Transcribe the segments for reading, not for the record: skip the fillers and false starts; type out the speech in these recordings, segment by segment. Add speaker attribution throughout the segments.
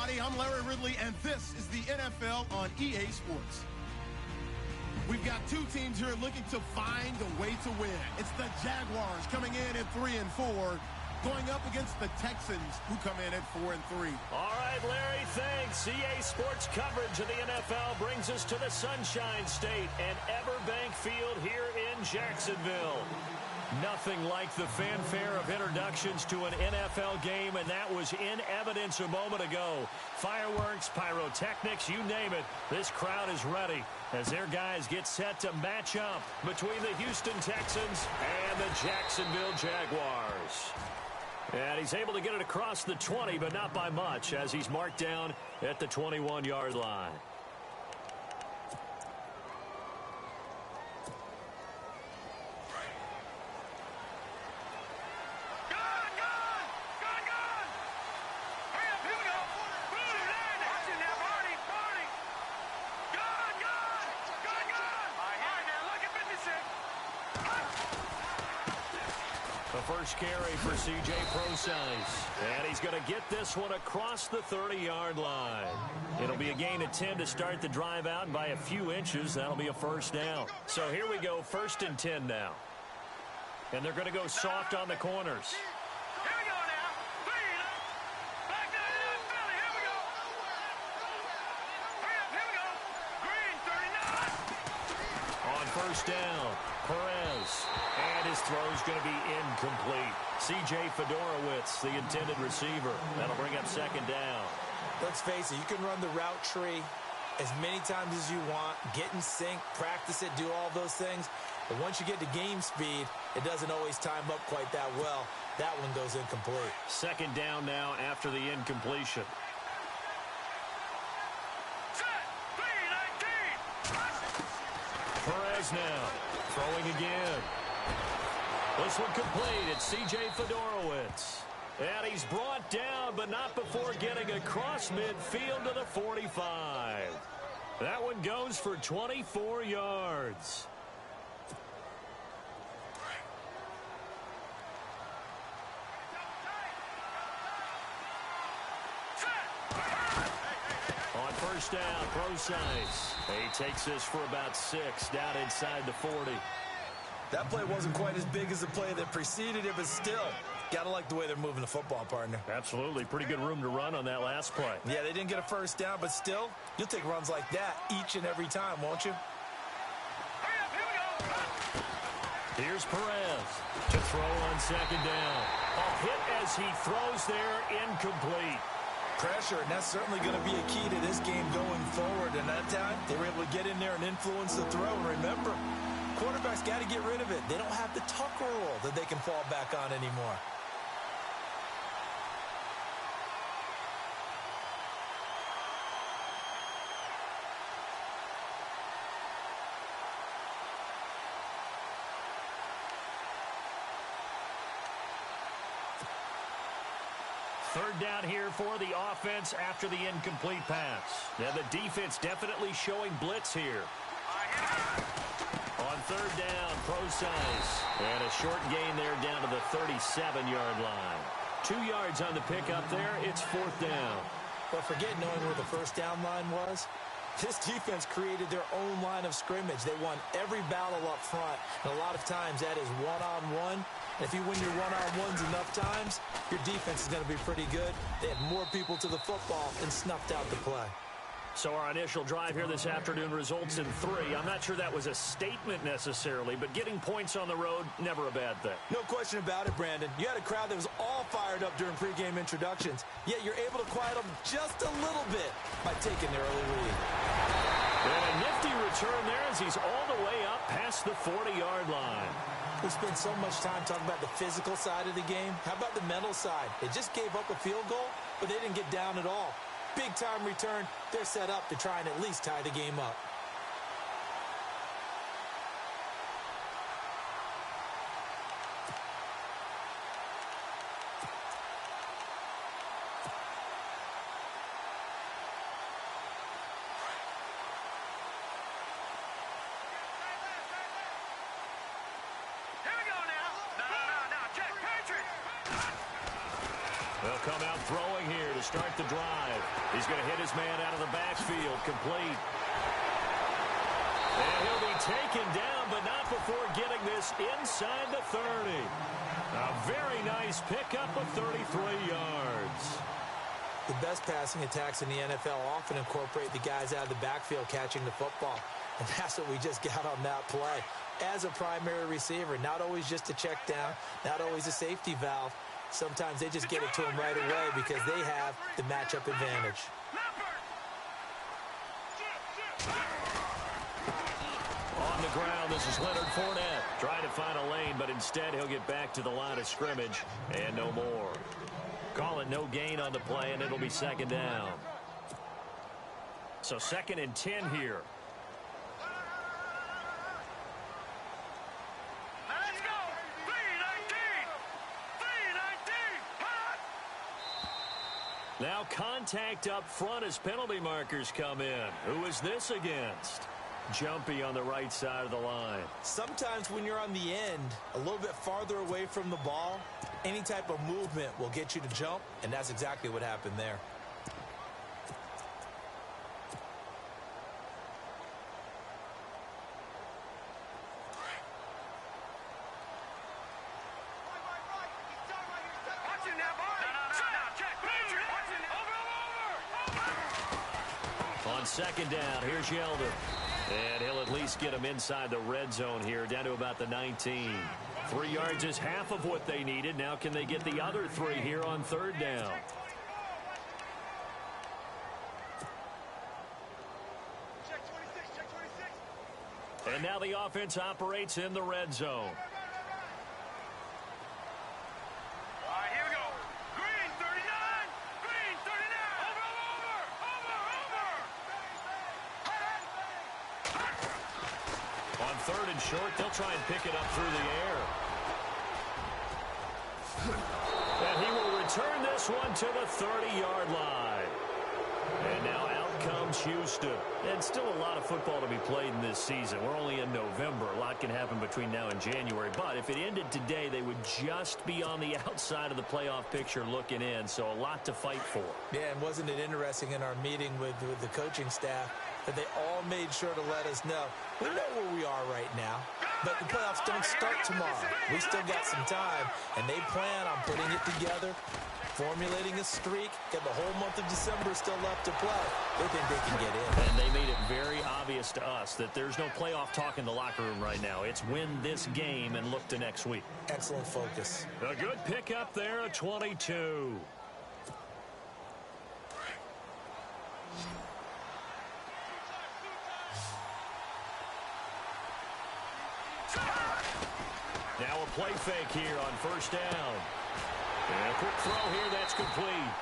Speaker 1: everybody. I'm Larry Ridley, and this is the NFL on EA Sports. We've got two teams here looking to find a way to win. It's the Jaguars coming in at 3-4, going up against the Texans, who come in at 4-3.
Speaker 2: All right, Larry, thanks. EA Sports coverage of the NFL brings us to the Sunshine State and Everbank Field here in Jacksonville. Nothing like the fanfare of introductions to an NFL game, and that was in evidence a moment ago. Fireworks, pyrotechnics, you name it. This crowd is ready as their guys get set to match up between the Houston Texans and the Jacksonville Jaguars. And he's able to get it across the 20, but not by much, as he's marked down at the 21-yard line. First carry for C.J. Procise. And he's going to get this one across the 30-yard line. It'll be a gain of 10 to start the drive out, and by a few inches, that'll be a first down. So here we go, 1st and 10 now. And they're going to go soft on the corners.
Speaker 3: Here we go now. Back down in Philly. Here we go. Hurry up. Here we go. Green, 39.
Speaker 2: On first down, Perez. And his throw's going to be incomplete. C.J. Fedorowicz, the intended receiver. That'll bring up 2nd down.
Speaker 4: Let's face it, you can run the route tree as many times as you want, get in sync, practice it, do all those things. But once you get to game speed, it doesn't always time up quite that well. That one goes incomplete.
Speaker 2: 2nd down now after the incompletion. Perez now throwing again. This one complete. It's C.J. Fedorowicz. And he's brought down, but not before getting across midfield to the 45. That one goes for 24 yards. On first down, Procise. He takes this for about 6 down inside the 40.
Speaker 4: That play wasn't quite as big as the play that preceded it, but still, gotta like the way they're moving the football, partner.
Speaker 2: Absolutely. Pretty good room to run on that last play.
Speaker 4: Yeah, they didn't get a first down, but still, you'll take runs like that each and every time, won't you?
Speaker 3: Hurry up. Here we go.
Speaker 2: Here's Perez to throw on 2nd down. A hit as he throws there, incomplete.
Speaker 4: Pressure, and that's certainly going to be a key to this game going forward. And that time, they were able to get in there and influence the throw. And remember, quarterbacks got to get rid of it. They don't have the tuck rule that they can fall back on anymore.
Speaker 2: Third down here for the offense after the incomplete pass. Now the defense definitely showing blitz here. On 3rd down, Procise. And a short gain there down to the 37-yard line. 2 yards on the pickup there. It's 4th down.
Speaker 4: But forget knowing where the first down line was. This defense created their own line of scrimmage. They won every battle up front. And a lot of times that is one-on-one. And if you win your one-on-ones enough times, your defense is going to be pretty good. They had more people to the football and snuffed out the play.
Speaker 2: So our initial drive here this afternoon results in 3. I'm not sure that was a statement necessarily, but getting points on the road, never a bad thing.
Speaker 4: No question about it, Brandon. You had a crowd that was all fired up during pregame introductions, yet you're able to quiet them just a little bit by taking the early lead.
Speaker 2: And a nifty return there as he's all the way up past the 40-yard line.
Speaker 4: We spent so much time talking about the physical side of the game. How about the mental side? They just gave up a field goal, but they didn't get down at all. Big-time return. They're set up to try and at least tie the game up.
Speaker 2: come out throwing here to start the drive. He's going to hit his man out of the backfield, complete. And he'll be taken down, but not before getting this inside the 30. A very nice pickup of 33 yards.
Speaker 4: The best passing attacks in the NFL often incorporate the guys out of the backfield catching the football. And that's what we just got on that play. As a primary receiver, not always just a check down, not always a safety valve. Sometimes they just get it to him right away because they have the matchup advantage.
Speaker 2: On the ground, this is Leonard Fournette. Trying to find a lane, but instead he'll get back to the line of scrimmage and no more. Call it no gain on the play, and it'll be second down. So 2nd and 10 here.
Speaker 3: Let's go. 3-19.
Speaker 2: Now contact up front as penalty markers come in. Who is this against? Jumpy on the right side of the line.
Speaker 4: Sometimes when you're on the end, a little bit farther away from the ball, any type of movement will get you to jump, and that's exactly what happened there.
Speaker 3: Watching that boy. No. Check. Over.
Speaker 2: On 2nd down, here's Yeldon. And he'll at least get him inside the red zone here, down to about the 19. 3 yards is half of what they needed. Now can they get the other 3 here on 3rd down?
Speaker 3: Check 26.
Speaker 2: And now the offense operates in the red zone.
Speaker 3: All right, here we go. Green 39. Green 39. Over.
Speaker 2: On 3rd and short, they'll try and pick it up through the air. And he will return this one to the 30-yard line. And now out comes Houston. And still a lot of football to be played in this season. We're only in November. A lot can happen between now and January. But if it ended today, they would just be on the outside of the playoff picture looking in. So a lot to fight for.
Speaker 4: Yeah, and wasn't it interesting in our meeting with the coaching staff that they all made sure to let us know, we know where we are right now, but the playoffs don't start tomorrow. We still got some time, and they plan on putting it together, formulating a streak, got the whole month of December still left to play. They think they can get in.
Speaker 2: And they made it very obvious to us that there's no playoff talk in the locker room right now. It's win this game and look to next week.
Speaker 4: Excellent focus.
Speaker 2: A good pickup there at 22. Now a play fake here on 1st down. And a quick throw here that's complete.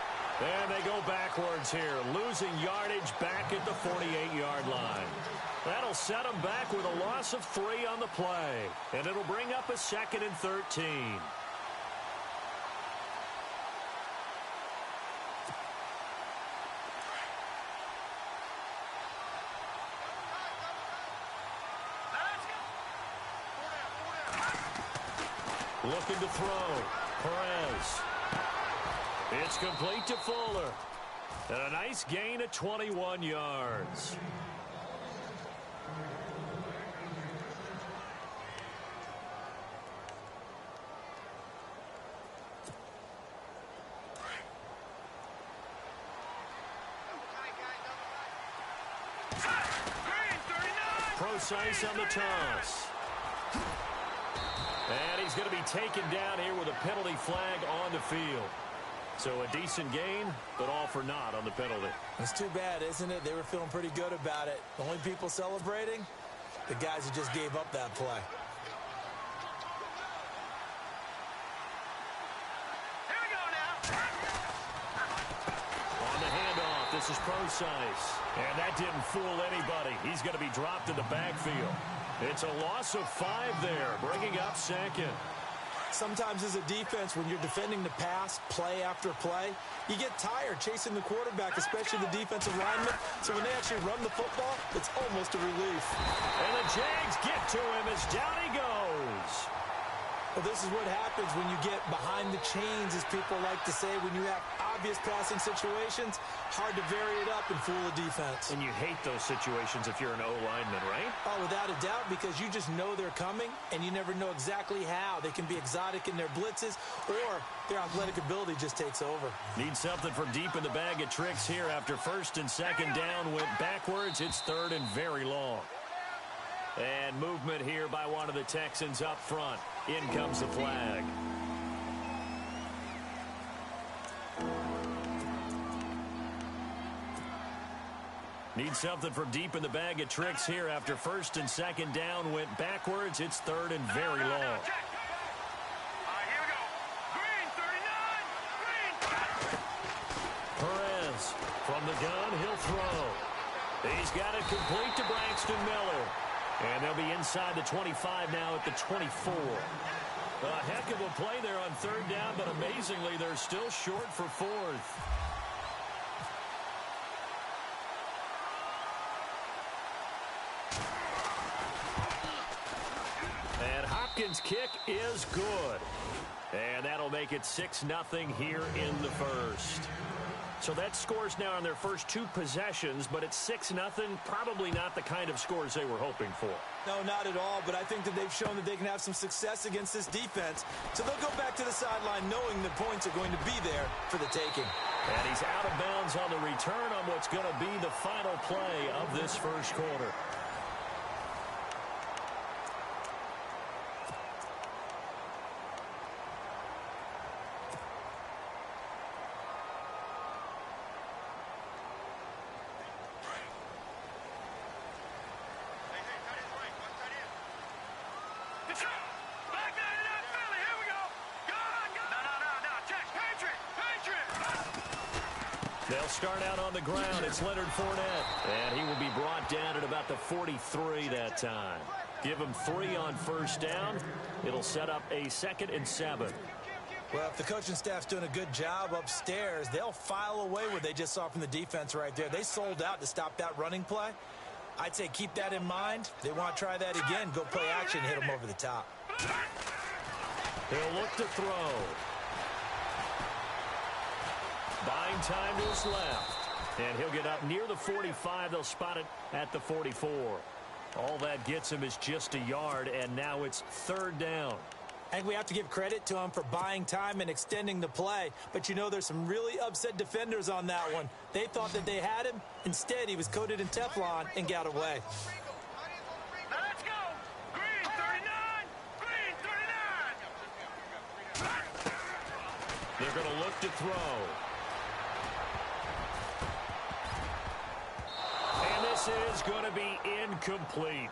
Speaker 2: And they go backwards here, losing yardage back at the 48-yard line. That'll set them back with a loss of 3 on the play. And it'll bring up a 2nd and 13. Looking to throw. Perez. It's complete to Fuller. And a nice gain of 21 yards. Precise on the toss. And he's going to be taken down here with a penalty flag on the field. So a decent gain, but all for naught on the penalty.
Speaker 4: It's too bad, isn't it? They were feeling pretty good about it. The only people celebrating, the guys who just gave up that play.
Speaker 3: Here we go now.
Speaker 2: On the handoff, this is Precise. And that didn't fool anybody. He's going to be dropped in the backfield. It's a loss of 5 there, bringing up 2nd.
Speaker 4: Sometimes as a defense, when you're defending the pass, play after play, you get tired chasing the quarterback, especially the defensive lineman. So when they actually run the football, it's almost a relief.
Speaker 2: And the Jags get to him as down he goes.
Speaker 4: Well, this is what happens when you get behind the chains, as people like to say. When you have obvious passing situations, hard to vary it up and fool a defense.
Speaker 2: And you hate those situations if you're an O-lineman, right?
Speaker 4: Oh, without a doubt, because you just know they're coming, and you never know exactly how. They can be exotic in their blitzes, or their athletic ability just takes over.
Speaker 2: Need something from deep in the bag of tricks here after first and second down went backwards. It's third and very long. And movement here by one of the Texans up front. In comes the flag. Need something from deep in the bag of tricks here after first and second down went backwards. It's third and very long.
Speaker 3: Here we go. Green 39. Green.
Speaker 2: Perez from the gun. He'll throw. He's got it complete to Braxton Miller. And they'll be inside the 25 now at the 24. A heck of a play there on third down, but amazingly, they're still short for fourth. And Hopkins' kick is good. And that'll make it 6-0 here in the first. So that scores now on their first two possessions, but it's 6-0. Probably not the kind of scores they were hoping for.
Speaker 4: No, not at all, but I think that they've shown that they can have some success against this defense. So they'll go back to the sideline knowing the points are going to be there for the taking.
Speaker 2: And he's out of bounds on the return on what's going to be the final play of this first quarter. They'll start out on the ground. It's Leonard Fournette. And he will be brought down at about the 43 that time. Give him 3 on first down. It'll set up a 2nd and 7.
Speaker 4: Well, if the coaching staff's doing a good job upstairs, they'll file away what they just saw from the defense right there. They sold out to stop that running play. I'd say keep that in mind. They want to try that again. Go play action, hit them over the top.
Speaker 2: He'll look to throw. Buying time to his left. And he'll get up near the 45. They'll spot it at the 44. All that gets him is just a yard, and now it's third down.
Speaker 4: I think we have to give credit to him for buying time and extending the play. But, you know, there's some really upset defenders on that one. They thought that they had him. Instead, he was coated in Teflon and got away.
Speaker 3: Let's go. Green 39. Green 39.
Speaker 2: They're going to look to throw. And this is going to be incomplete.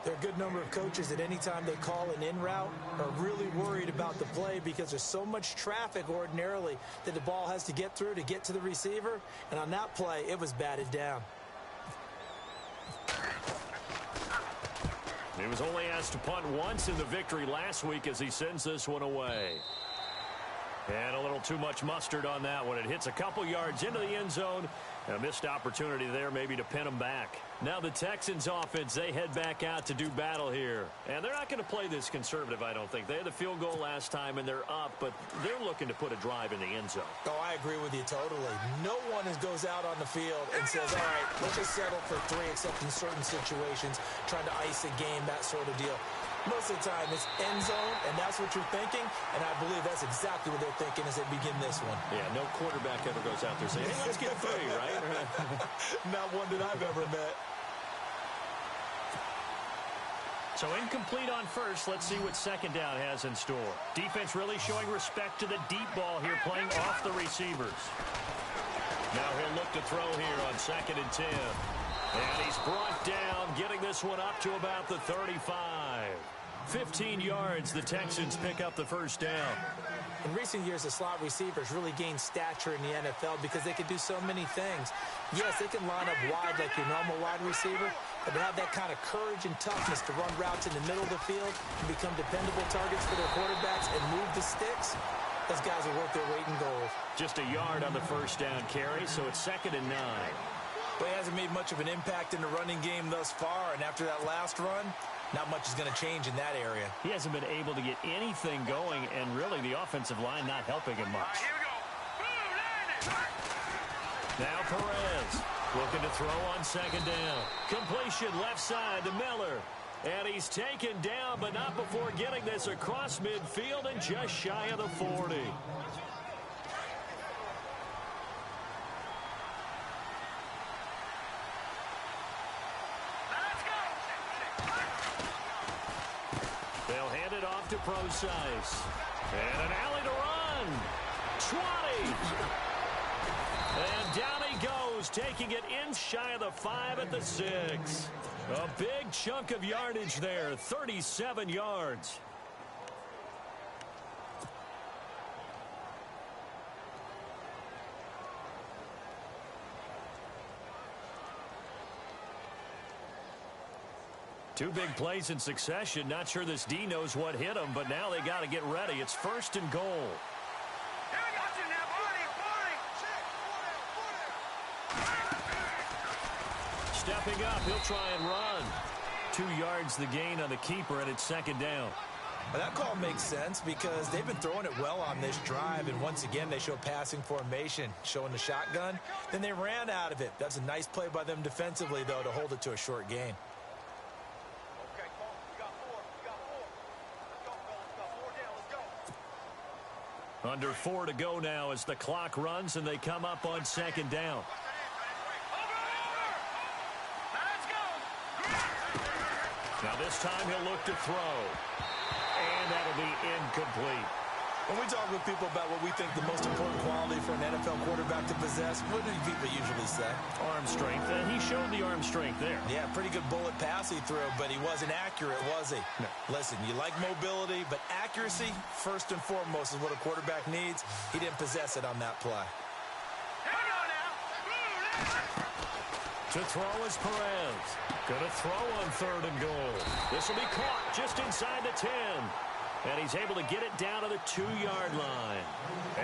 Speaker 4: There are a good number of coaches that any time they call an in route are really worried about the play because there's so much traffic ordinarily that the ball has to get through to get to the receiver. And on that play, it was batted down.
Speaker 2: He was only asked to punt once in the victory last week as he sends this one away. And a little too much mustard on that one. It hits a couple yards into the end zone. A missed opportunity there maybe to pin them back. Now the Texans offense, they head back out to do battle here. And they're not going to play this conservative, I don't think. They had the field goal last time and they're up, but they're looking to put a drive in the end zone.
Speaker 4: Oh, I agree with you totally. No one goes out on the field and says, all right, let's just settle for 3 except in certain situations, trying to ice a game, that sort of deal. Most of the time, it's end zone, and that's what you're thinking, and I believe that's exactly what they're thinking as they begin this one.
Speaker 2: Yeah, no quarterback ever goes out there saying, hey, let's get 3, right?
Speaker 4: Not one that I've ever met.
Speaker 2: So incomplete on first. Let's see what second down has in store. Defense really showing respect to the deep ball here, playing off the receivers. Now he'll look to throw here on 2nd and 10. And he's brought down, getting this one up to about the 35. 15 yards, the Texans pick up the first down.
Speaker 4: In recent years, the slot receivers really gained stature in the NFL because they can do so many things. Yes, they can line up wide like your normal wide receiver, but to have that kind of courage and toughness to run routes in the middle of the field and become dependable targets for their quarterbacks and move the sticks, those guys are worth their weight in gold.
Speaker 2: Just a yard on the first down carry, so it's 2nd and 9.
Speaker 4: But he hasn't made much of an impact in the running game thus far, and after that last run, not much is going to change in that area.
Speaker 2: He hasn't been able to get anything going, and really the offensive line not helping him much.
Speaker 3: Here we go. Boom, landing.
Speaker 2: Now Perez looking to throw on second down. Completion left side to Miller. And he's taken down, but not before getting this across midfield and just shy of the 40.
Speaker 3: Let's go.
Speaker 2: They'll hand it off to Procise. And an alley to run. 20. And down he goes, taking it in shy of the 5 at the 6. A big chunk of yardage there, 37 yards. Two big plays in succession. Not sure this D knows what hit him, but now they got to get ready. It's 1st and goal.
Speaker 3: Here we got you now,
Speaker 2: Stepping up, he'll try and run. 2 yards the gain on the keeper, and it's 2nd down.
Speaker 4: Well, that call makes sense because they've been throwing it well on this drive, and once again they show passing formation, showing the shotgun. Then they ran out of it. That's a nice play by them defensively, though, to hold it to a short gain.
Speaker 3: Okay, Cole, we got 4. We got 4. Let's go, fellas. We got 4 down. Let's go.
Speaker 2: Under 4 to go now as the clock runs, and they come up on 2nd down. Now this time he'll look to throw. And that'll be incomplete.
Speaker 4: When we talk with people about what we think the most important quality for an NFL quarterback to possess, what do people usually say?
Speaker 2: Arm strength, and he showed the arm strength there.
Speaker 4: Yeah, pretty good bullet pass he threw, but he wasn't accurate, was he?
Speaker 2: No.
Speaker 4: Listen, you like mobility, but accuracy, first and foremost, is what a quarterback needs. He didn't possess it on that play.
Speaker 3: Here we go now.
Speaker 2: To throw is Perez. Going to throw on 3rd and goal. This will be caught just inside the 10. And he's able to get it down to the 2-yard line.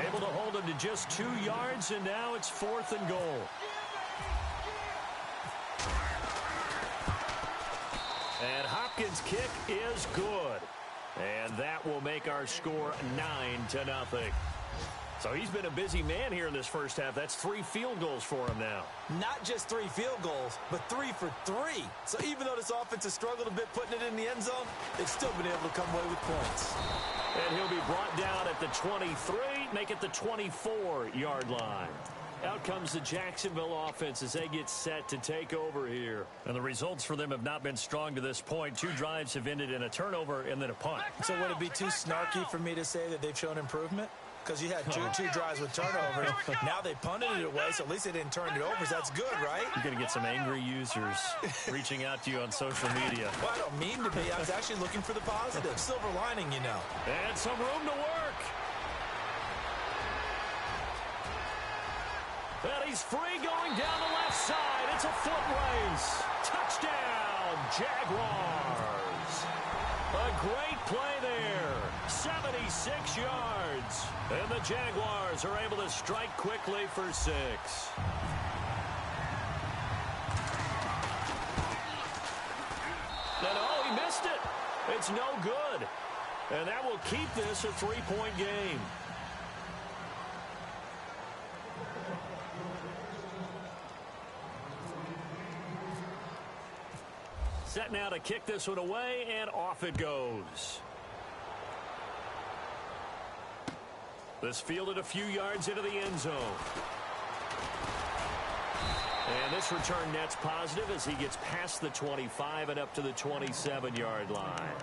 Speaker 2: Able to hold him to just 2 yards, and now it's 4th and goal. And Hopkins' kick is good. And that will make our score 9-0. So he's been a busy man here in this first half. That's 3 field goals for him now.
Speaker 4: Not just 3 field goals, but 3 for 3. So even though this offense has struggled a bit putting it in the end zone, they've still been able to come away with points.
Speaker 2: And he'll be brought down at the 23, make it the 24-yard line. Out comes the Jacksonville offense as they get set to take over here. And the results for them have not been strong to this point. 2 drives have ended in a turnover and then a punt.
Speaker 4: So would it be too snarky for me to say that they've shown improvement? Because you had two drives with turnovers. Now they punted it away, so at least they didn't turn it over. So that's good, right?
Speaker 2: You're going to get some angry users reaching out to you on social media.
Speaker 4: Well, I don't mean to be. I was actually looking for the positive. Silver lining, you know.
Speaker 2: And some room to work. And he's free going down the left side. It's a foot race. Touchdown, Jaguars. A great play there. 76 yards. And the Jaguars are able to strike quickly for 6. And oh, he missed it. It's no good. And that will keep this a 3-point game. Set now to kick this one away, and off it goes. This fielded a few yards into the end zone. And this return net's positive as he gets past the 25 and up to the 27-yard line.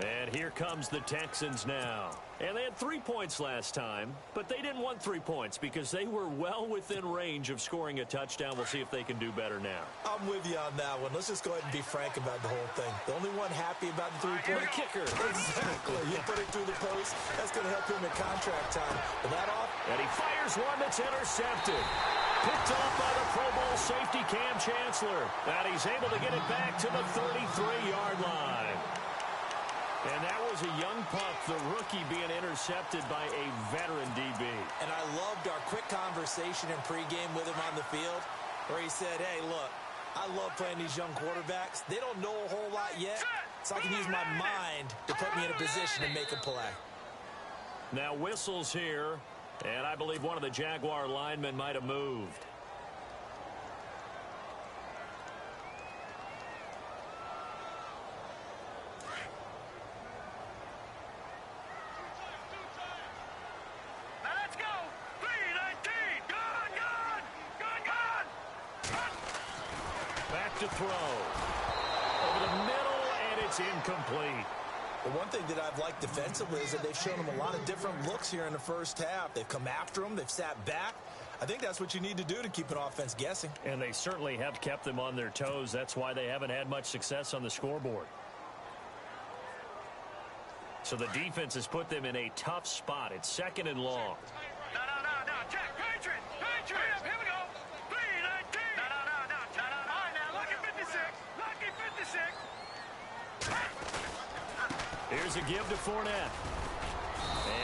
Speaker 2: And here comes the Texans now. And they had 3 points last time, but they didn't want 3 points because they were well within range of scoring a touchdown. We'll see if they can do better now.
Speaker 4: I'm with you on that one. Let's just go ahead and be frank about the whole thing. The only one happy about the 3-point
Speaker 2: kicker.
Speaker 4: Exactly. You put it through the post. That's going to help him at contract time. But that off.
Speaker 2: And he fires one that's intercepted. Picked off by the Pro Bowl safety Cam Chancellor. And he's able to get it back to the 33-yard line. And that was a young pup, the rookie being intercepted by a veteran DB.
Speaker 4: And I loved our quick conversation in pregame with him on the field. where he said, hey, look, I love playing these young quarterbacks. They don't know a whole lot yet, so I can use my mind to put me in a position to make a play.
Speaker 2: Now whistles here, and I believe one of the Jaguar linemen might have moved. To throw over the middle, and it's incomplete.
Speaker 4: The one thing that I've liked defensively is that they've shown them a lot of different looks here in the first half. They've come after them. They've sat back. I think that's what you need to do to keep an offense guessing.
Speaker 2: And they certainly have kept them on their toes. That's why they haven't had much success on the scoreboard. So the defense has put them in a tough spot. It's second and long.
Speaker 3: No, check. Patriots. Here we go. 3-19. No. All right, now, lucky 56. Lucky 56.
Speaker 2: Here's a give to Fournette.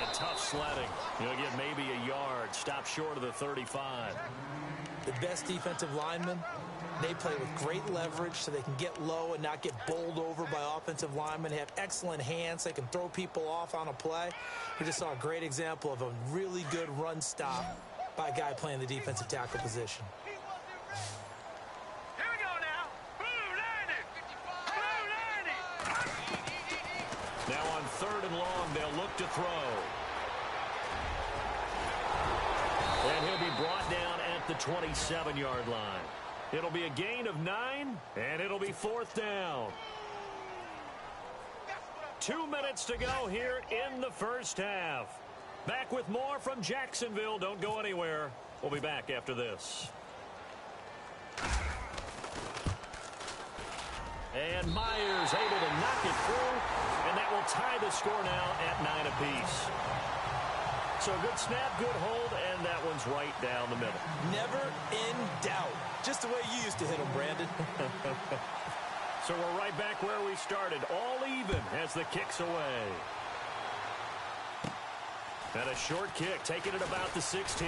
Speaker 2: And tough sledding. He'll get maybe a yard. Stop short of the 35.
Speaker 4: The best defensive linemen, they play with great leverage so they can get low and not get bowled over by offensive linemen. They have excellent hands. They can throw people off on a play. We just saw a great example of a really good run stop by a guy playing the defensive tackle position.
Speaker 3: Here we go now. Blue 90.
Speaker 2: Now on third and long, they'll look to throw. And he'll be brought down at the 27-yard line. It'll be a gain of 9, and it'll be fourth down. 2 minutes to go here in the first half. Back with more from Jacksonville. Don't go anywhere. We'll be back after this. And Myers able to knock it through, and that will tie the score now at 9 apiece. So a good snap, good hold, and that one's right down the middle.
Speaker 4: Never in doubt. Just the way you used to hit them, Brandon.
Speaker 2: So we're right back where we started. All even as the kick's away. And a short kick, taking it about the 16.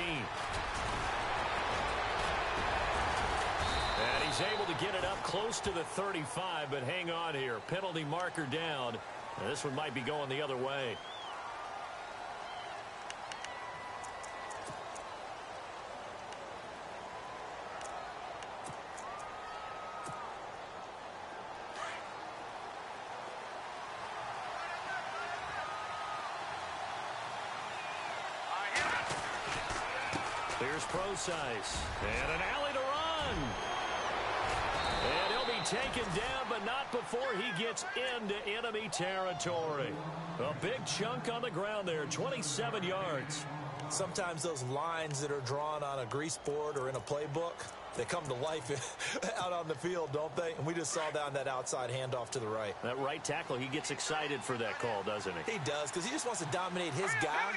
Speaker 2: And he's able to get it up close to the 35, but hang on here. Penalty marker down. And this one might be going the other way. Here's Procise, and an alley to run. And he'll be taken down, but not before he gets into enemy territory. A big chunk on the ground there, 27 yards.
Speaker 4: Sometimes those lines that are drawn on a grease board or in a playbook, they come to life out on the field, don't they? And we just saw down that outside handoff to the right.
Speaker 2: That right tackle, he gets excited for that call, doesn't he?
Speaker 4: He does, because he just wants to dominate his guy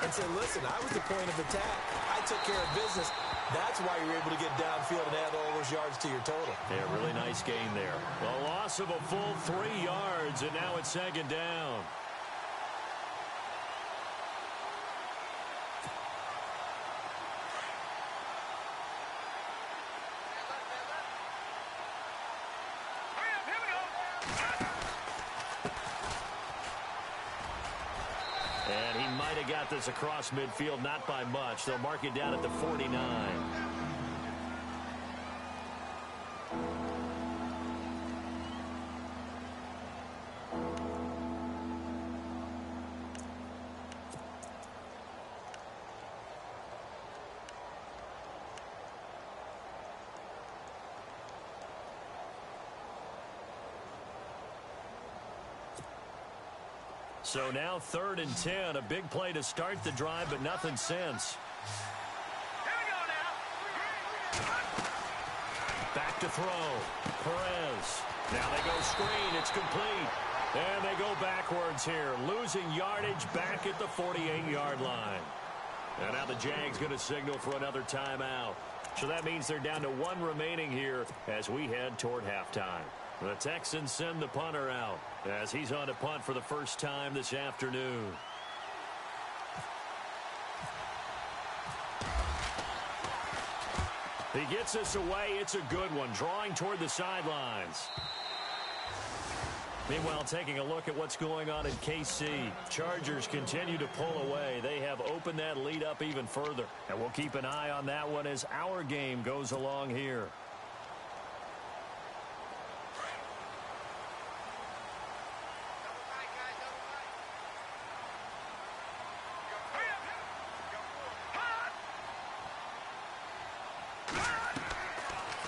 Speaker 4: and say, listen, I was the point of attack. I took care of business. That's why you're able to get downfield and add all those yards to your total.
Speaker 2: Yeah, really nice gain there. A loss of a full 3 yards, and now it's second down. And he might have got this across midfield, not by much. They'll mark it down at the 49. So now 3rd and 10, a big play to start the drive, but nothing since.
Speaker 3: Here we go now.
Speaker 2: Back to throw. Perez. Now they go screen. It's complete. And they go backwards here, losing yardage back at the 48-yard line. And now the Jags going to signal for another timeout. So that means they're down to 1 remaining here as we head toward halftime. The Texans send the punter out as he's on to punt for the first time this afternoon. He gets us away. It's a good one, drawing toward the sidelines. Meanwhile, taking a look at what's going on in KC. Chargers continue to pull away. They have opened that lead up even further. And we'll keep an eye on that one as our game goes along here.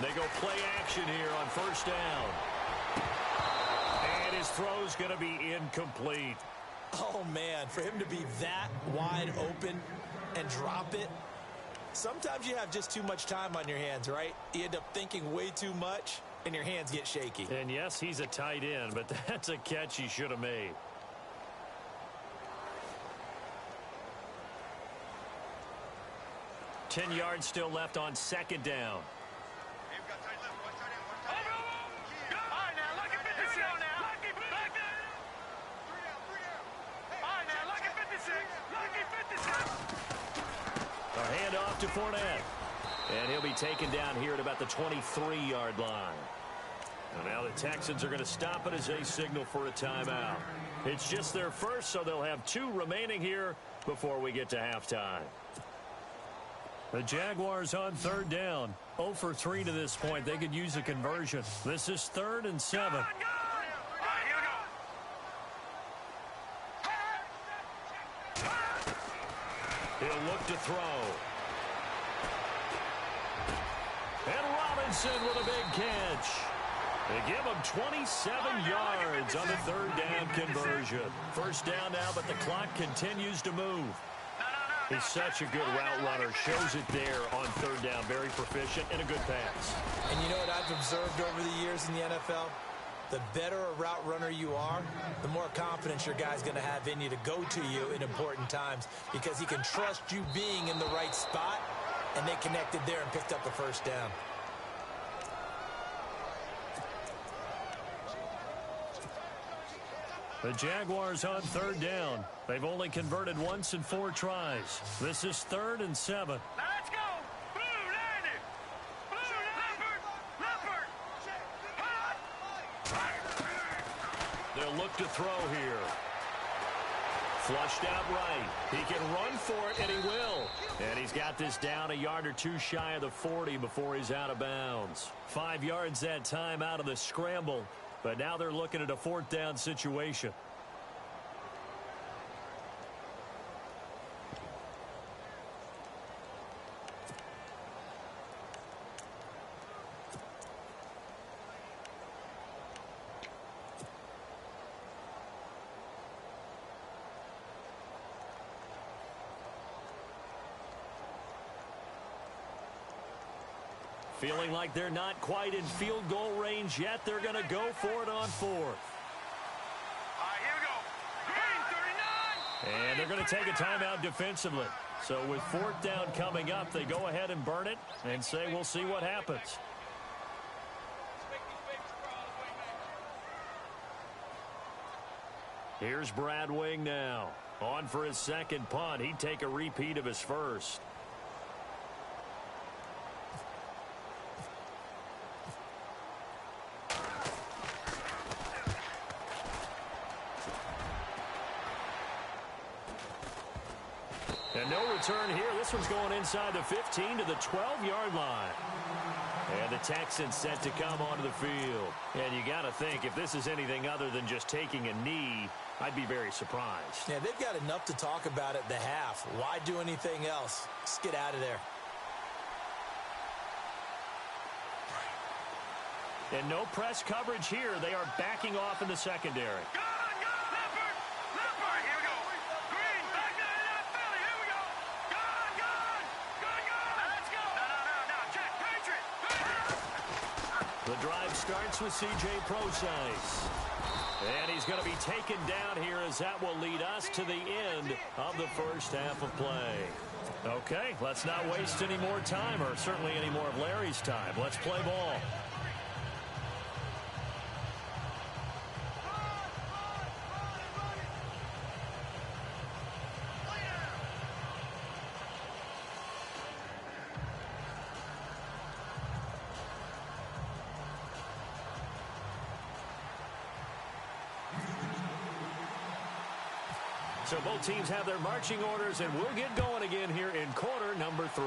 Speaker 2: They go play action here on first down. And his throw's going to be incomplete.
Speaker 4: Oh, man, for him to be that wide open and drop it. Sometimes you have just too much time on your hands, right? You end up thinking way too much, and your hands get shaky.
Speaker 2: And, yes, he's a tight end, but that's a catch he should have made. Ten yards still left on second down. A handoff to Fournette. And he'll be taken down here at about the 23-yard line. And now the Texans are going to stop it as they signal for a timeout. It's just their first, so they'll have 2 remaining here before we get to halftime. The Jaguars on third down. 0 for 3 to this point. They could use a conversion. This is 3rd and 7. He'll look to throw. And Robinson with a big catch. They give him 27 yards on the third down conversion. First down now, but the clock continues to move. He's such a good route runner. Shows it there on third down. Very proficient and a good pass.
Speaker 4: And you know what I've observed over the years in the NFL? The better a route runner you are, the more confidence your guy's going to have in you to go to you in important times because he can trust you being in the right spot, and they connected there and picked up the first down.
Speaker 2: The Jaguars on third down. They've only converted once in 4 tries. This is 3rd and 7.
Speaker 3: Let's go! Blue landed! Blue leopard!
Speaker 2: They'll look to throw here. Flushed out right. He can run for it, and he will. And he's got this down a yard or 2 shy of the 40 before he's out of bounds. 5 yards that time out of the scramble. But now they're looking at a 4th down situation. Feeling like they're not quite in field goal range yet. They're going to go for it on 4th.
Speaker 3: All right, here we go. Green 39.
Speaker 2: And they're going to take a timeout defensively. So with 4th down coming up, they go ahead and burn it and say we'll see what happens. Here's Brad Wing now. On for his second punt. He'd take a repeat of his first. And no return here. This one's going inside the 15 to the 12-yard line. And the Texans set to come onto the field. And you got to think, if this is anything other than just taking a knee, I'd be very surprised.
Speaker 4: Yeah, they've got enough to talk about at the half. Why do anything else? Just get out of there.
Speaker 2: And no press coverage here. They are backing off in the secondary. The drive starts with C.J. Prosise. And he's going to be taken down here as that will lead us to the end of the first half of play. Okay, let's not waste any more time, or certainly any more of Larry's time. Let's play ball. So both teams have their marching orders, and we'll get going again here in quarter number 3.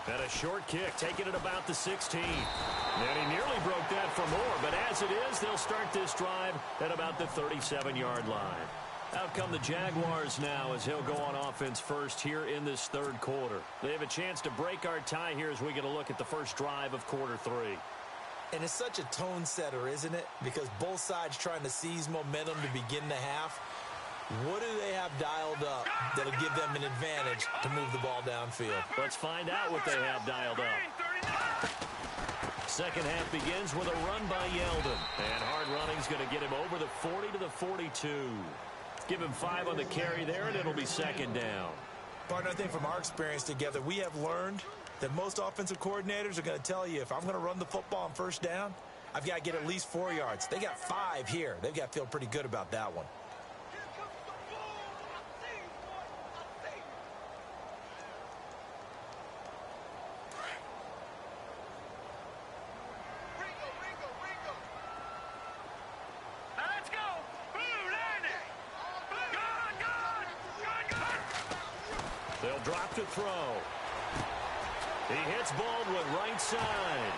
Speaker 2: And a short kick, taking it about the 16. And he nearly broke that for more, but as it is, they'll start this drive at about the 37-yard line. Out come the Jaguars now as he'll go on offense first here in this third quarter. They have a chance to break our tie here as we get a look at the first drive of quarter 3.
Speaker 4: And it's such a tone setter, isn't it? Because both sides trying to seize momentum to begin the half. What do they have dialed up that'll give them an advantage to move the ball downfield?
Speaker 2: Let's find out what they have dialed up. Second half begins with a run by Yeldon. And hard running's going to get him over the 40 to the 42. Give him 5 on the carry there, and it'll be second down.
Speaker 4: Partner, I think from our experience together, we have learned that most offensive coordinators are going to tell you, if I'm going to run the football on first down, I've got to get at least 4 yards. They got 5 here. They've got to feel pretty good about that one.
Speaker 2: They'll drop to throw. He hits Baldwin right side.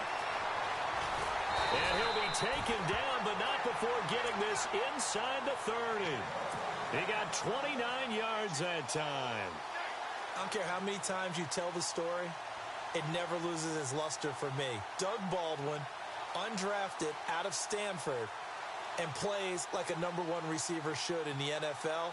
Speaker 2: And he'll be taken down, but not before getting this inside the 30. He got 29 yards that time.
Speaker 4: I don't care how many times you tell the story, it never loses its luster for me. Doug Baldwin, undrafted out of Stanford, and plays like a #1 receiver should in the NFL.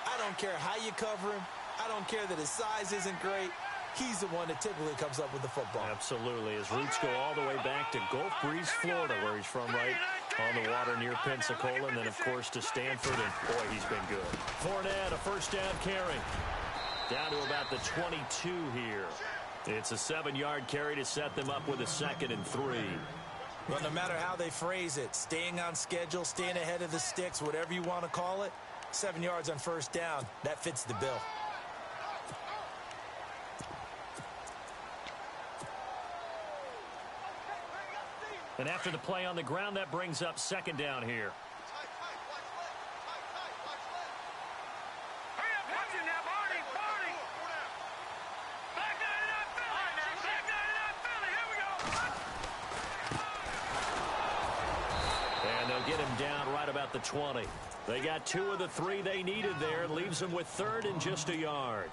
Speaker 4: I don't care how you cover him. I don't care that his size isn't great. He's the one that typically comes up with the football.
Speaker 2: Absolutely. His roots go all the way back to Gulf Breeze, Florida, where he's from, right on the water near Pensacola, and then, of course, to Stanford, and, boy, he's been good. Fournette, a first down carry. Down to about the 22 here. It's a 7-yard carry to set them up with a 2nd and 3.
Speaker 4: Well, no matter how they phrase it, staying on schedule, staying ahead of the sticks, whatever you want to call it, 7 yards on first down, that fits the bill.
Speaker 2: And after the play on the ground, that brings up second down here. And they'll get him down right about the 20. They got 2 of the 3 they needed there. Leaves them with 3rd and just a yard.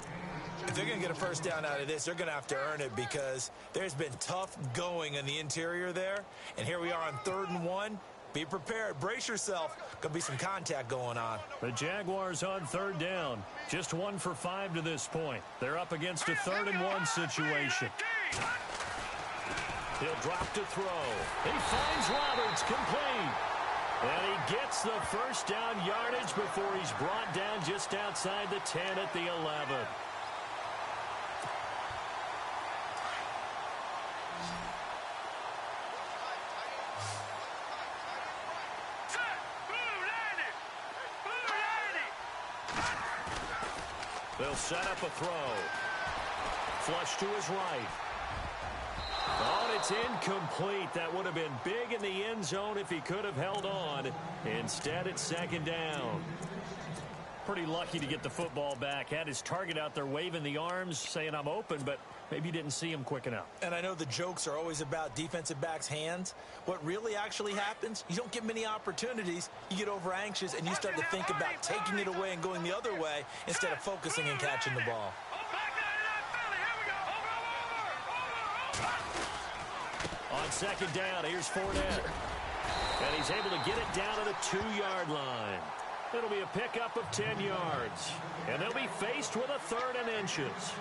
Speaker 4: If they're going to get a first down out of this, they're going to have to earn it because there's been tough going in the interior there. And here we are on 3rd and 1. Be prepared. Brace yourself. Going to be some contact going on.
Speaker 2: The Jaguars on 3rd down. Just 1 for 5 to this point. They're up against a 3rd and 1 situation. He'll drop to throw. He finds Roberts complete. And he gets the first down yardage before he's brought down just outside the 10 at the 11. They'll set up a throw. Flush to his right. Oh, and it's incomplete. That would have been big in the end zone if he could have held on. Instead, it's second down. Pretty lucky to get the football back. Had his target out there waving the arms, saying, I'm open, but maybe didn't see him quick enough.
Speaker 4: And I know the jokes are always about defensive backs' hands. What really actually happens, you don't get many opportunities. You get over anxious, and you start to think about taking it away and going the other way instead of focusing and catching the ball.
Speaker 2: On second down, here's Fournette. And he's able to get it down to the 2-yard line. It'll be a pickup of 10 yards. And they'll be faced with a 3rd and inches.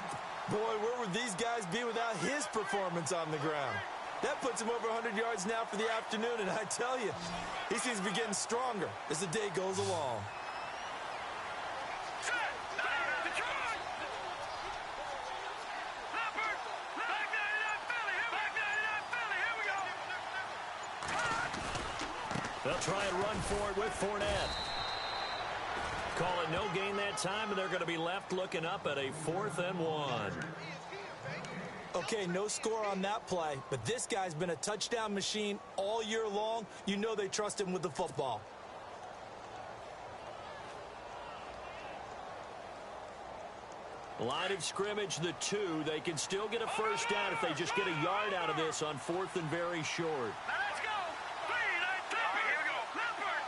Speaker 4: Boy, where would these guys be without his performance on the ground? That puts him over 100 yards now for the afternoon, and I tell you, he seems to be getting stronger as the day goes along.
Speaker 2: They'll try and run for it with Fournette. Call it no gain that time, and they're going to be left looking up at a 4th and 1.
Speaker 4: Okay, no score on that play, but this guy's been a touchdown machine all year long. You know they trust him with the football.
Speaker 2: Line of scrimmage, the 2. They can still get a first down if they just get a yard out of this on 4th and very short.
Speaker 3: Now let's go. 3, 9, 10. Here we go. Leopard.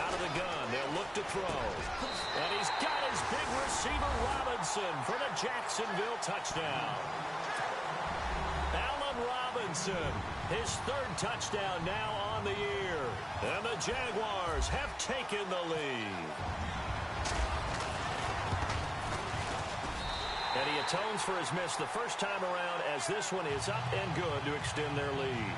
Speaker 2: Out of the gun, they'll look to throw. And he's got his big receiver, Robinson, for the Jacksonville touchdown. Allen Robinson, his 3rd touchdown now on the year. And the Jaguars have taken the lead. And he atones for his miss the first time around as this one is up and good to extend their lead.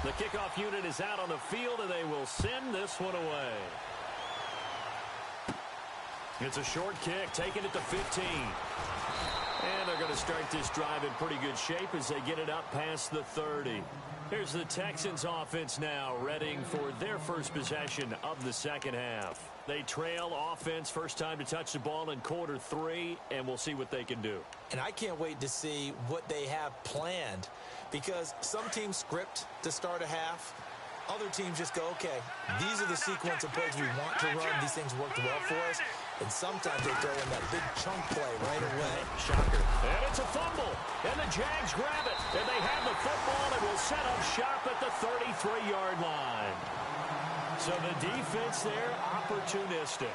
Speaker 2: The kickoff unit is out on the field, and they will send this one away. It's a short kick, taking it to 15. And they're going to start this drive in pretty good shape as they get it up past the 30. Here's the Texans offense now, readying for their first possession of the second half. They trail offense, first time to touch the ball in quarter 3, and we'll see what they can do.
Speaker 4: And I can't wait to see what they have planned, because some teams script to start a half. Other teams just go, okay, these are the sequence of plays we want to run. These things worked well for us. And sometimes they throw in that big chunk play right away.
Speaker 2: Shocker. And it's a fumble. And the Jags grab it. And they have the football and will set up shop at the 33-yard line. So the defense there, opportunistic.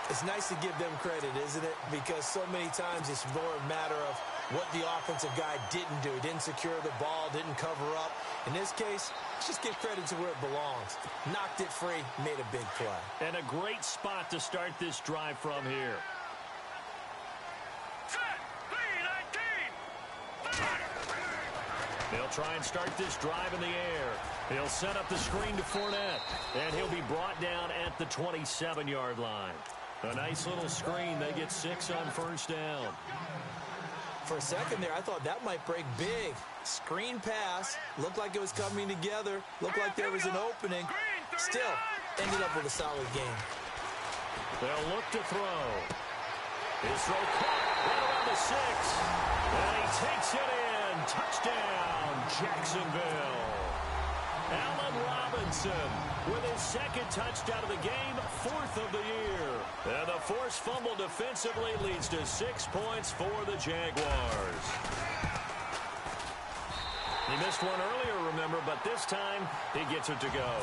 Speaker 4: It's nice to give them credit, isn't it? Because so many times it's more a matter of what the offensive guy didn't do. He didn't secure the ball, didn't cover up. In this case, just give credit to where it belongs. Knocked it free, made a big play.
Speaker 2: And a great spot to start this drive from here. They'll try and start this drive in the air. He'll set up the screen to Fournette. And he'll be brought down at the 27-yard line. A nice little screen. They get 6 on first down.
Speaker 4: For a second there, I thought that might break big. Screen pass. Looked like it was coming together. Looked like there was an opening. Still, ended up with a solid game.
Speaker 2: They'll look to throw. His throw caught right around the 6. And he takes it in. Touchdown, Jacksonville. Allen Robinson with his 2nd touchdown of the game, 4th of the year. And the forced fumble defensively leads to 6 points for the Jaguars. He missed one earlier, remember, but this time he gets it to go.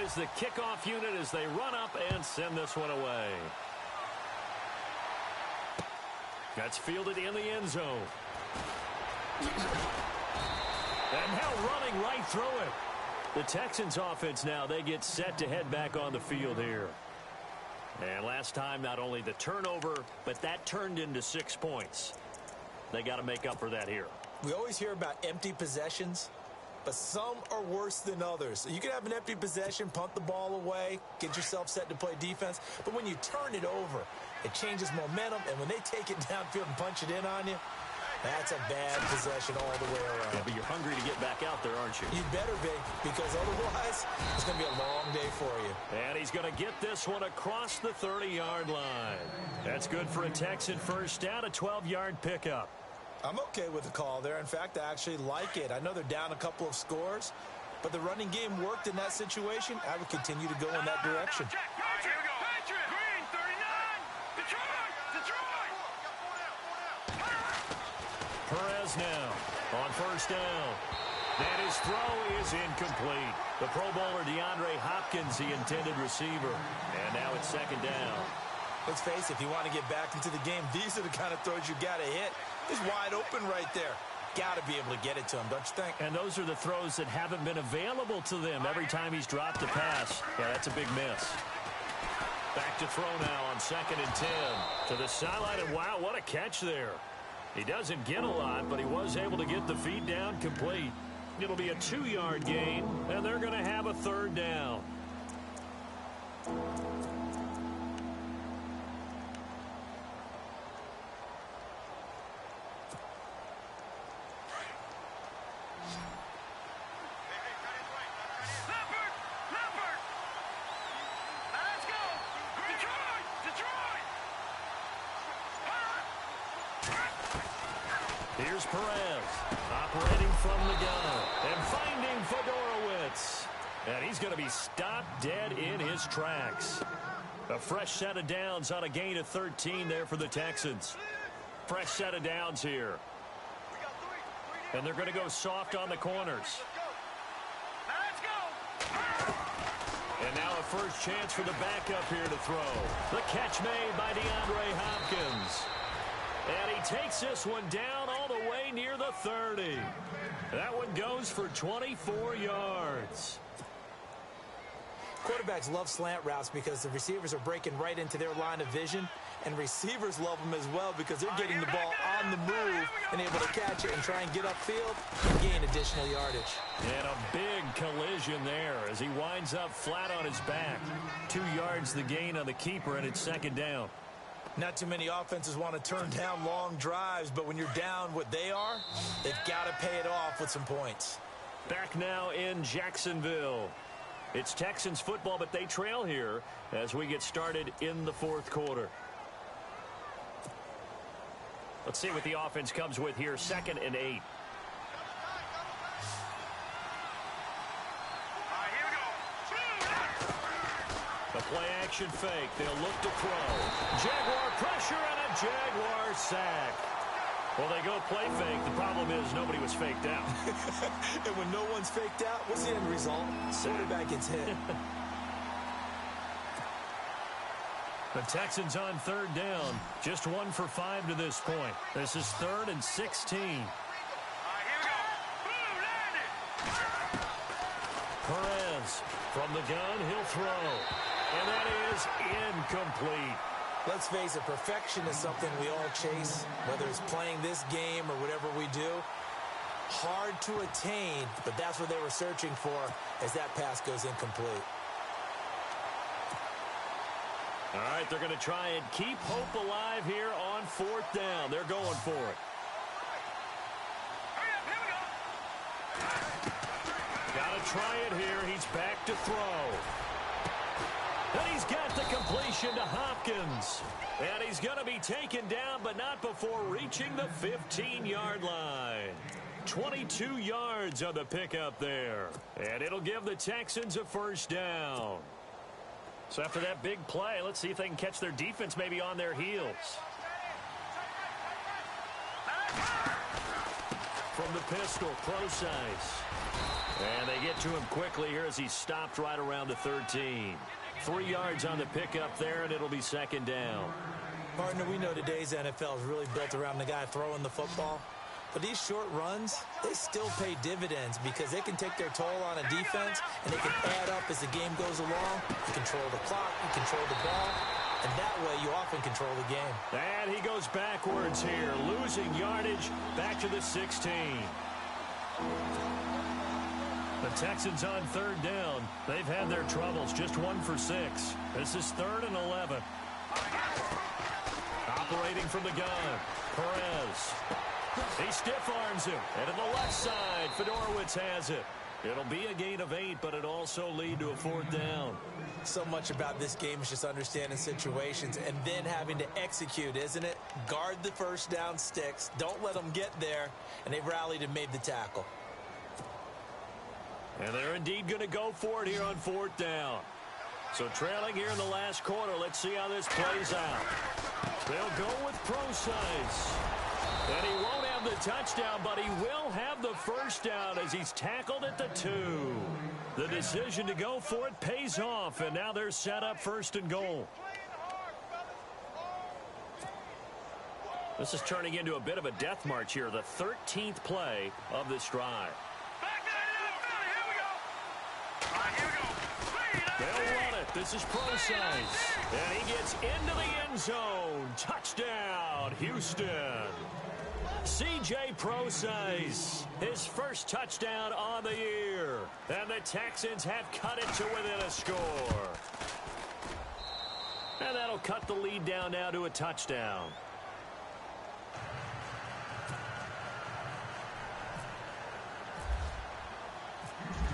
Speaker 2: Is the kickoff unit as they run up and send this one away. That's fielded in the end zone. And now running right through it. The Texans offense now, they get set to head back on the field here. And last time, not only the turnover, but that turned into 6 points. They got to make up for that here.
Speaker 4: We always hear about empty possessions, but some are worse than others. You can have an empty possession, punt the ball away, get yourself set to play defense. But when you turn it over, it changes momentum. And when they take it downfield and punch it in on you, that's a bad possession all the way around.
Speaker 2: Yeah, but you're hungry to get back out there, aren't you?
Speaker 4: You better be, because otherwise it's going to be a long day for you.
Speaker 2: And he's going to get this one across the 30-yard line. That's good for a Texan first down, a 12-yard pickup.
Speaker 4: I'm okay with the call there. In fact, I actually like it. I know they're down a couple of scores, but the running game worked in that situation. I would continue to go in that direction.
Speaker 3: Here we go. Green, 39. Detroit.
Speaker 2: Perez now on first down. And his throw is incomplete. The Pro Bowler DeAndre Hopkins, the intended receiver. And now it's 2nd down.
Speaker 4: Let's face it, if you want to get back into the game, these are the kind of throws you got to hit. He's wide open right there. Got to be able to get it to him, don't you think?
Speaker 2: And those are the throws that haven't been available to them every time he's dropped a pass. Yeah, that's a big miss. Back to throw now on 2nd and 10. To the sideline, and wow, what a catch there. He doesn't get a lot, but he was able to get the feet down complete. It'll be a 2-yard gain, and they're going to have a 3rd down. Here's Perez, operating from the gun, and finding Fedorowicz. And he's going to be stopped dead in his tracks. A fresh set of downs on a gain of 13 there for the Texans. Fresh set of downs here. And they're going to go soft on the corners. And now a first chance for the backup here to throw. The catch made by DeAndre Hopkins. And he takes this one down all the way near the 30. That one goes for 24 yards.
Speaker 4: Quarterbacks love slant routes because the receivers are breaking right into their line of vision, and receivers love them as well because they're getting the ball on the move and able to catch it and try and get upfield and gain additional yardage.
Speaker 2: And a big collision there as he winds up flat on his back. 2 yards the gain on the keeper, and it's second down.
Speaker 4: Not too many offenses want to turn down long drives, but when you're down what they are, they've got to pay it off with some points.
Speaker 2: Back now in Jacksonville. It's Texans football, but they trail here as we get started in the fourth quarter. Let's see what the offense comes with here. 2nd and 8. The play action fake. They'll look to throw. Jaguar pressure and a Jaguar sack. Well, they go play fake. The problem is nobody was faked out.
Speaker 4: And when no one's faked out, what's the end result? Quarterback gets hit.
Speaker 2: The Texans on 3rd down. Just 1 for 5 to this point. This is 3rd and 16. Perez from the gun. He'll throw. And that is incomplete.
Speaker 4: Let's face it, perfection is something we all chase, whether it's playing this game or whatever we do. Hard to attain, but that's what they were searching for as that pass goes incomplete.
Speaker 2: All right, they're going to try and keep hope alive here on 4th down. They're going for it. Got to try it here. He's back to throw. And he's got the completion to Hopkins. And he's going to be taken down, but not before reaching the 15-yard line. 22 yards on the pickup there. And it'll give the Texans a first down. So after that big play, let's see if they can catch their defense maybe on their heels. From the pistol, Procise. And they get to him quickly here as he's stopped right around the 13. 3 yards on the pickup there, and it'll be second down.
Speaker 4: Partner, we know today's NFL is really built around the guy throwing the football. But these short runs, they still pay dividends because they can take their toll on a defense, and they can add up as the game goes along. You control the clock, you control the ball, and that way you often control the game.
Speaker 2: And he goes backwards here, losing yardage back to the 16. The Texans on 3rd down. They've had their troubles, just 1 for 6. This is 3rd and 11. Operating from the gun, Perez. He stiff arms him. And to the left side, Fedorowicz has it. It'll be a gain of 8, but it'll also lead to a 4th down.
Speaker 4: So much about this game is just understanding situations and then having to execute, isn't it? Guard the first down sticks. Don't let them get there. And they rallied and made the tackle.
Speaker 2: And they're indeed going to go for it here on 4th down. So trailing here in the last quarter, let's see how this plays out. They'll go with Procise. And he won't have the touchdown, but he will have the first down as he's tackled at the 2. The decision to go for it pays off, and now they're set up 1st and goal. This is turning into a bit of a death march here, the 13th play of this drive. They'll run it. This is Procise. And he gets into the end zone. Touchdown, Houston. C.J. Procise, his first touchdown on the year. And the Texans have cut it to within a score. And that'll cut the lead down now to a touchdown.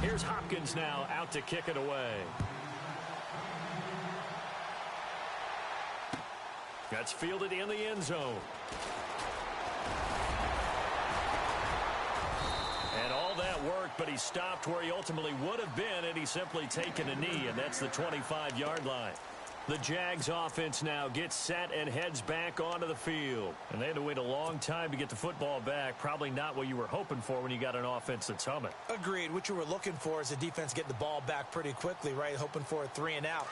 Speaker 2: Here's Hopkins now out to kick it away. That's fielded in the end zone. And all that work, but he stopped where he ultimately would have been, and he's simply taken a knee, and that's the 25-yard line. The Jags offense now gets set and heads back onto the field. And they had to wait a long time to get the football back. Probably not what you were hoping for when you got an offense that's humming.
Speaker 4: Agreed. What you were looking for is the defense getting the ball back pretty quickly, right? Hoping for a 3-and-out.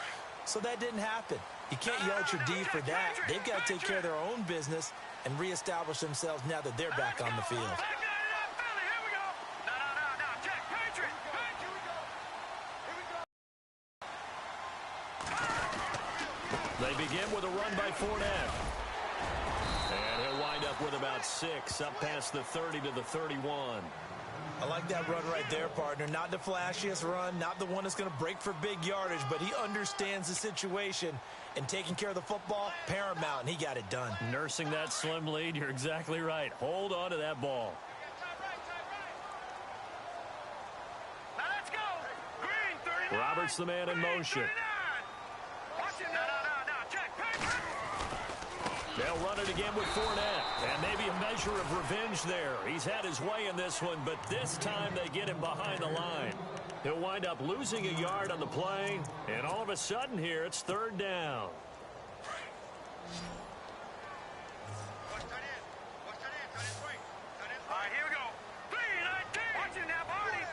Speaker 4: So that didn't happen. You can't yell at your D for that. They've got to take care of their own business and reestablish themselves now that they're back on the field.
Speaker 2: They begin with a run by Fournette. And he'll wind up with about 6, up past the 30 to the 31.
Speaker 4: I like that run right there, partner. Not the flashiest run, not the one that's going to break for big yardage, but he understands the situation, and taking care of the football, paramount, and he got it done.
Speaker 2: Nursing that slim lead, you're exactly right. Hold on to that ball.
Speaker 3: Now let's go. Green, 39.
Speaker 2: Roberts the man in motion. They'll run it again with Fournette. And maybe a measure of revenge there. He's had his way in this one, but this time they get him behind the line. He'll wind up losing a yard on the play. And all of a sudden here, it's 3rd down.
Speaker 3: All right, here we go. 3-19. Watch it now, Barney.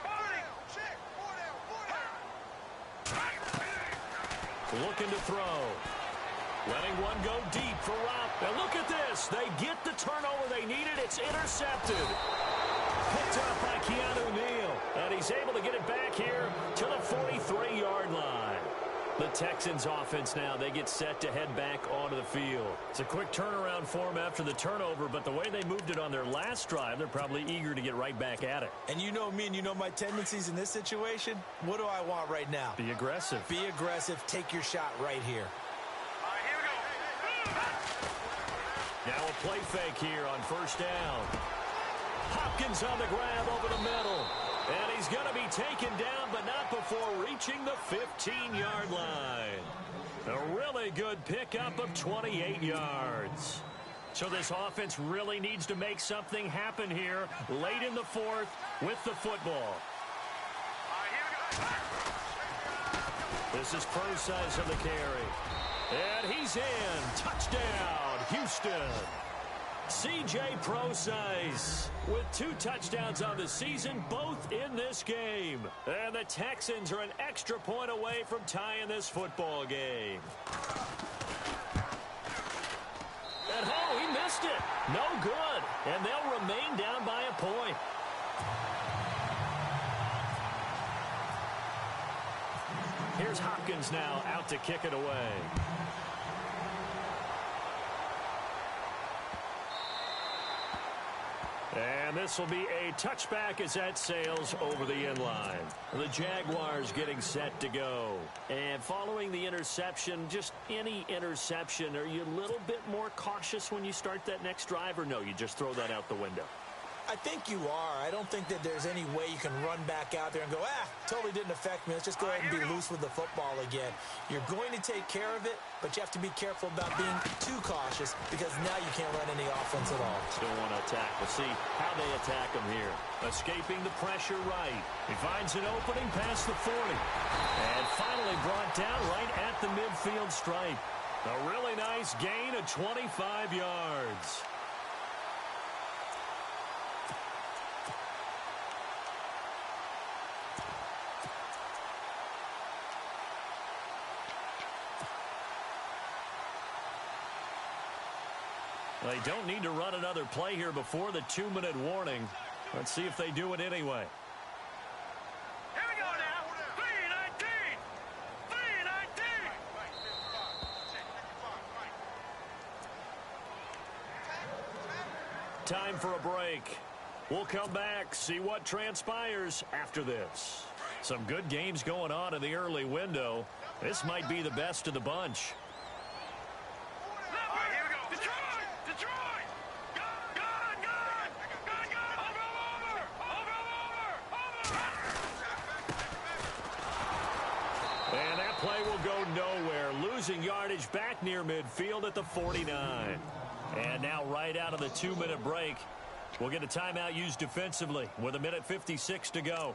Speaker 2: Looking to throw. Letting one go deep for Rob. And look at this. They get the turnover they needed. It's intercepted. Picked up by Keanu Neal. And he's able to get it back here to the 43-yard line. The Texans offense now, they get set to head back onto the field. It's a quick turnaround for them after the turnover, but the way they moved it on their last drive, they're probably eager to get right back at it.
Speaker 4: And you know me and you know my tendencies in this situation. What do I want right now?
Speaker 2: Be aggressive.
Speaker 4: Be aggressive. Take your shot right here.
Speaker 2: Now a play fake here on 1st down. Hopkins on the grab over the middle. And he's going to be taken down, but not before reaching the 15-yard line. A really good pickup of 28 yards. So this offense really needs to make something happen here late in the 4th with the football. This is Procise of the carry. And he's in. Touchdown, Houston. C.J. Procise with 2 touchdowns on the season, both in this game. And the Texans are an extra point away from tying this football game. And oh, he missed it. No good. And they'll remain down by a point. Here's Hopkins now out to kick it away. And this will be a touchback as that sails over the end line. The Jaguars getting set to go. And following the interception, just any interception, are you a little bit more cautious when you start that next drive, or no, you just throw that out the window?
Speaker 4: I think you are. I don't think that there's any way you can run back out there and go, totally didn't affect me. Let's just go ahead and be loose with the football again. You're going to take care of it, but you have to be careful about being too cautious because now you can't run any offense at all.
Speaker 2: Still want to attack. We'll see how they attack him here. Escaping the pressure right. He finds an opening past the 40. And finally brought down right at the midfield stripe. A really nice gain of 25 yards. They don't need to run another play here before the 2-minute warning. Let's see if they do it anyway.
Speaker 3: Here we go now. 3-19.
Speaker 2: Time for a break. We'll come back, see what transpires after this. Some good games going on in the early window. This might be the best of the bunch. Play will go nowhere, losing yardage back near midfield at the 49. And now right out of the 2-minute break, We'll get a timeout used defensively with 1:56 to go.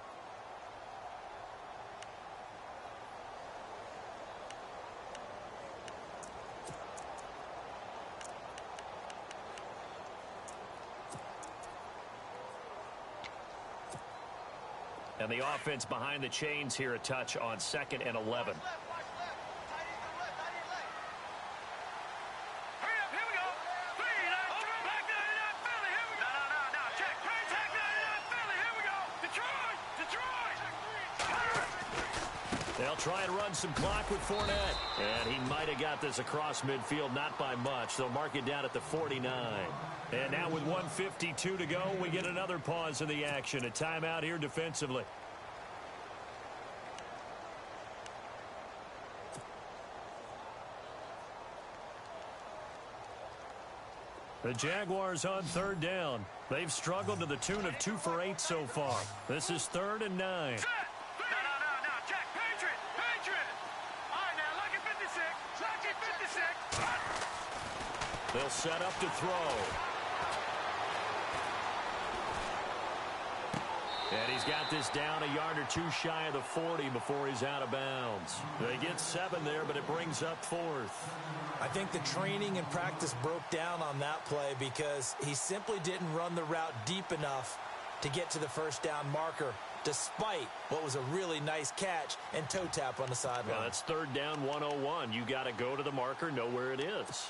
Speaker 2: And the offense behind the chains here a touch on 2nd and 11. They'll try and run some clock with Fournette. And he might have got this across midfield, not by much. They'll mark it down at the 49. And now with 1:52 to go, we get another pause in the action. A timeout here defensively. The Jaguars on 3rd down. They've struggled to the tune of 2 for 8 so far. This is 3rd and 9. They'll set up to throw. And he's got this down a yard or two shy of the 40 before he's out of bounds. They get 7 there, but it brings up 4th.
Speaker 4: I think the training and practice broke down on that play because he simply didn't run the route deep enough to get to the first down marker, despite what was a really nice catch and toe tap on the sideline.
Speaker 2: Well, that's 3rd down 101. You got to go to the marker, know where it is.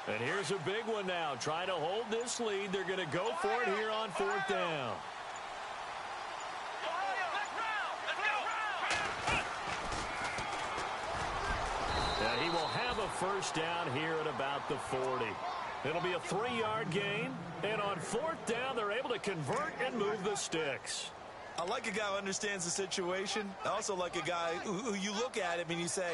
Speaker 2: And here's a big one now. Trying to hold this lead. They're going to go for it here on 4th down. And he will have a first down here at about the 40. It'll be a 3-yard gain. And on 4th down, they're able to convert and move the sticks.
Speaker 4: I like a guy who understands the situation. I also like a guy who you look at him and you say,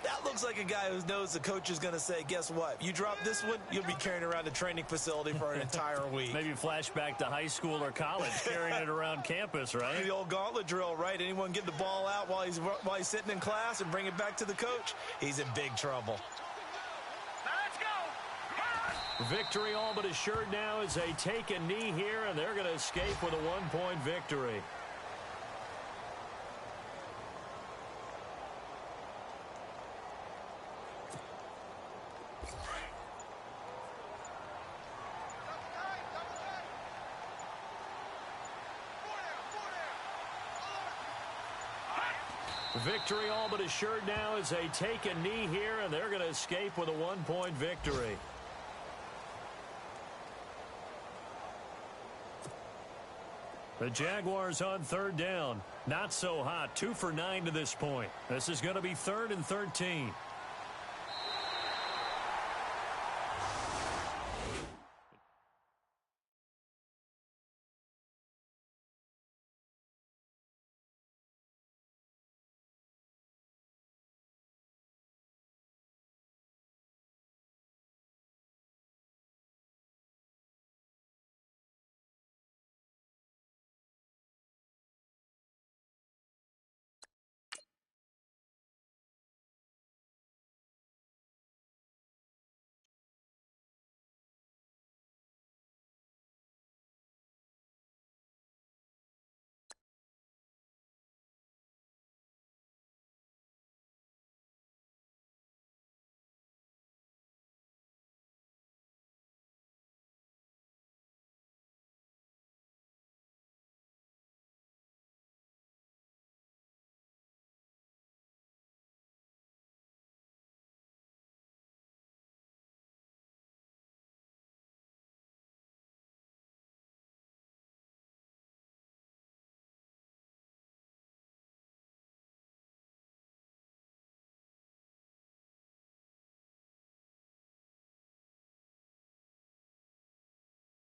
Speaker 4: that looks like a guy who knows the coach is going to say, guess what? You drop this one, you'll be carrying around the training facility for an entire week.
Speaker 2: Maybe flashback to high school or college, carrying it around campus, right?
Speaker 4: The old gauntlet drill, right? Anyone get the ball out while he's sitting in class and bring it back to the coach? He's in big trouble.
Speaker 3: Let's go.
Speaker 2: Victory all but assured now as they take a knee here, and they're going to escape with a one-point victory. Victory all but assured now as they take a knee here, and they're going to escape with a one-point victory. The Jaguars on third down. Not so hot. 2 for 9 to this point. This is going to be 3rd and 13.